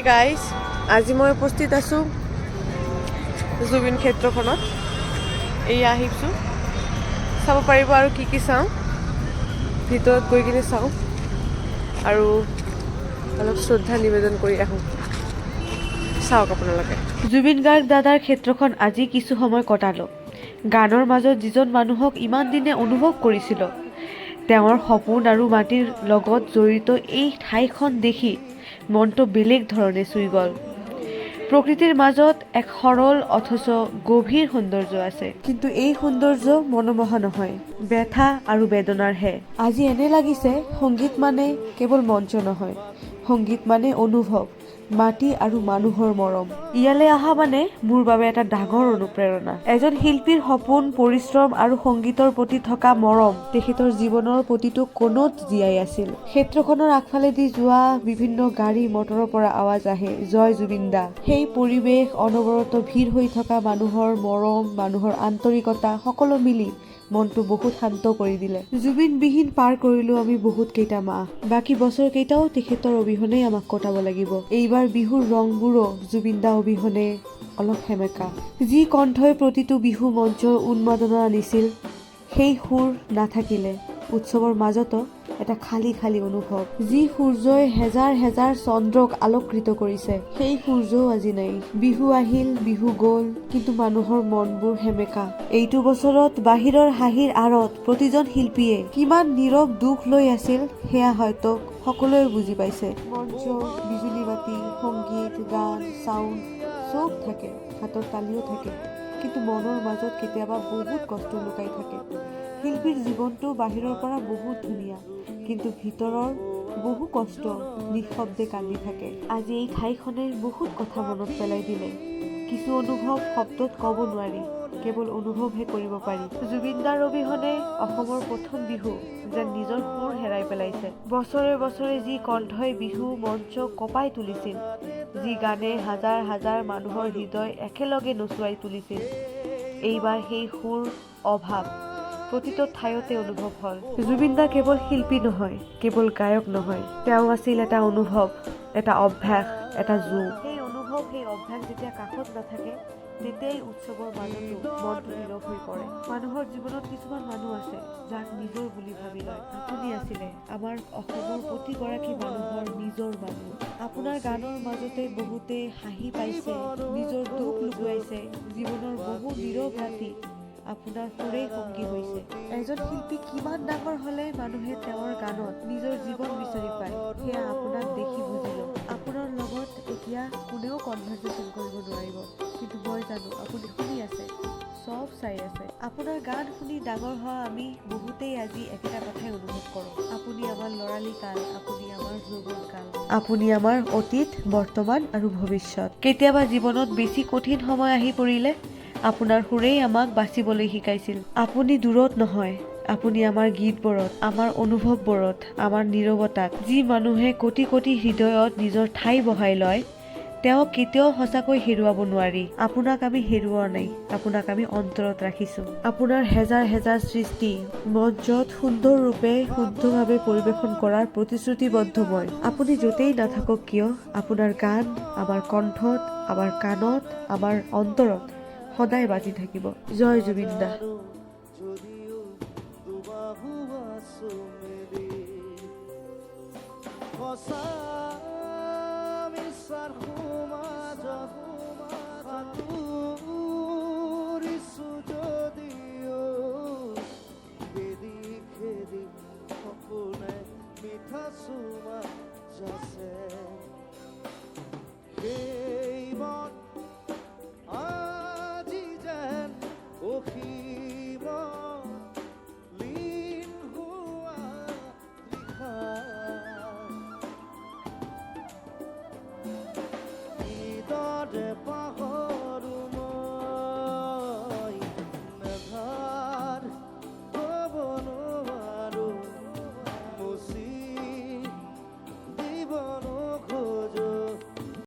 Guys আজি মই উপস্থিত আছোঁ জুবিন ক্ষেত্ৰখনত। এয়া আহিছোঁ, চাব পাৰিব আৰু কি চাওঁ, ভিতৰত গৈ কিনে চাওঁ আৰু অলপ শ্ৰদ্ধা নিবেদন কৰি আহোঁ। চাওক আপোনালোকে। জুবিন গাৰ্গ দাদাৰ ক্ষেত্ৰখন আজি কিছু সময় কটালোঁ। গানৰ মাজত যিজন মানুহক ইমান দিনে অনুভৱ কৰিছিলোঁ, তেওঁৰ সপোন আৰু মাটিৰ লগত জড়িত এই ঠাইখন দেখি মনটো বেলেগ ধৰণে চুই গ'ল। প্ৰকৃতিৰ মাজত এক সৰল অথচ গভীৰ সৌন্দৰ্য আছে, কিন্তু এই সৌন্দৰ্য মনোমোহা নহয়, ব্যথা আৰু বেদনাৰহে। আজি এনে লাগিছে সংগীত মানে কেৱল মঞ্চ নহয়, সংগীত মানে অনুভৱ, মাটি আৰু মানুহৰ মৰম। ইয়ালৈ অহা মানে মোৰ বাবে এটা ডাঙৰ অনুপ্ৰেৰণা। এজন শিল্পীৰ সপোন, পৰিশ্ৰম আৰু সংগীতৰ প্ৰতি থকা মৰম তেখেতৰ জীৱনৰ প্ৰতিটো কোণত জীয়াই আছিল। ক্ষেত্ৰখনৰ আগফালেদি যোৱা বিভিন্ন গাড়ী মটৰৰ পৰা আৱাজ আহে, জয় জুবিন দা। সেই পৰিৱেশ, অনবৰত ভিৰ হৈ থকা মানুহৰ মৰম, মানুহৰ আন্তৰিকতা সকলো মিলি মনটো বহুত শান্ত কৰি দিলে। জুবিন বিহীন পাৰ কৰিলো আমি বহুত কেইটা মাহ, বাকী বছৰ কেইটাও তেখেতৰ অবিহনেই আমাক কটাব লাগিব। এইবাৰ বিহুৰ ৰংবোৰো জুবিন দা অবিহনে অলপ সেমেকা। যি কণ্ঠই প্ৰতিটো বিহু মঞ্চৰ উন্মাদনা আনিছিল, সেই সুৰ নাথাকিলে উৎসৱৰ মাজতো এটা খালী খালী অনুভৱ। যি সূৰ্যই হেজাৰ হেজাৰ চন্দ্ৰক আলোকৃত কৰিছে, সেই সূৰ্যও আজি নাই। বিহু আহিল, বিহু গ'ল, কিন্তু মানুহৰ মনবোৰ সেমেকা। এইটো বছৰত বাহিৰৰ হাঁহিৰ আঁৰত প্ৰতিজন শিল্পীয়ে কিমান নীৰৱ দুখ লৈ আছিল, সেয়া হয়তো সকলোৱে বুজি পাইছে। মঞ্চ, বিজুলী বাতি, সংগীত, গান, চাউণ্ড চব থাকে, হাতৰ তালিও থাকে, কিন্তু মনৰ মাজত কেতিয়াবা বহুত কষ্ট লুকাই থাকে। শিল্পীৰ জীৱনটো বাহিৰৰ পৰা বহুত ধুনীয়া, কিন্তু ভিতৰৰ বহু কষ্ট নিঃশব্দে কান্দি থাকে। আজি এই ঠাইখনে বহুত কথা মনত পেলাই দিলে। কিছু অনুভৱ শব্দত ক'ব নোৱাৰি, কেৱল অনুভৱহে কৰিব পাৰি। জুবিন দাৰ অবিহনে অসমৰ প্ৰথম বিহু যেন নিজৰ সুৰ হেৰাই পেলাইছে। বছৰে বছৰে যি কণ্ঠই বিহু মঞ্চ কঁপাই তুলিছিল, যি গানে হাজাৰ হাজাৰ মানুহৰ হৃদয় একেলগে নচুৱাই তুলিছিল, এইবাৰ সেই সুৰ অভাৱ প্ৰতিটো ঠাইতে অনুভৱ হ'ল। জুবিন দা কেৱল শিল্পী নহয়, কেৱল গায়ক নহয়, তেওঁ আছিল এটা অনুভৱ, এটা অভ্যাস, এটা জোৰ। সেই অনুভৱ, সেই অভ্যাস যেতিয়া কাষত নাথাকে, তেতিয়াই উৎসৱৰ মাজতো মনটো নীৰৱ হৈ পৰে। মানুহৰ জীৱনত কিছুমান মানুহ আছে যাক নিজৰ বুলি ভাবি লয়। আপুনি আছিলে আমাৰ অসমৰ প্ৰতিগৰাকী মানুহৰ নিজৰ মানুহ। আপোনাৰ গানৰ মাজতে বহুতে হাঁহি পাইছে, নিজৰ দুখ লুকুৱাইছে, জীৱনৰ বহু নীৰৱ ৰাতি আপোনাৰ সুৰেই সংগী হৈছে। এজন শিল্পী কিমান ডাঙৰ হ'লে মানুহে তেওঁৰ গানত নিজৰ জীৱন বিচাৰি পায়, সেয়া আপোনাক দেখি বুজিলো। আপোনাৰ লগত এতিয়া কোনেও কনভাৰচেশ্যন কৰিব নোৱাৰিব, কিন্তু মই জানো আপুনি শুনি আছে, চব চাই আছে। আপোনাৰ গান শুনি ডাঙৰ হোৱা আমি বহুতেই আজি একেটা কথাই অনুভৱ কৰোঁ। আপুনি আমাৰ ল'ৰালি কাল, আপুনি আমাৰ যৌৱন কাল, আপুনি আমাৰ অতীত, বৰ্তমান আৰু ভৱিষ্যত। কেতিয়াবা জীৱনত বেছি কঠিন সময় আহি পৰিলে আপোনাৰ সুৰেই আমাক বাচিবলৈ শিকাইছিল। আপুনি দূৰত নহয়, আপুনি আমাৰ গীতবোৰত, আমাৰ অনুভৱবোৰত, আমাৰ নীৰৱতাত। যি মানুহে কোটি কোটি হৃদয়ত নিজৰ ঠাই বহাই লয়, তেওঁক কেতিয়াও সঁচাকৈ হেৰুৱাব নোৱাৰি। আপোনাক আমি হেৰুওৱা নাই, আপোনাক আমি অন্তৰত ৰাখিছোঁ। আপোনাৰ হেজাৰ হেজাৰ সৃষ্টি মঞ্চত সুন্দৰ ৰূপে, শুদ্ধভাৱে পৰিৱেশন কৰাৰ প্ৰতিশ্ৰুতিবদ্ধ মই। আপুনি য'তেই নাথাকক কিয়, আপোনাৰ গান আমাৰ কণ্ঠত, আমাৰ কাণত, আমাৰ অন্তৰত সদায় বাজি থাকিব। জয় জুবিন দা। মিঠা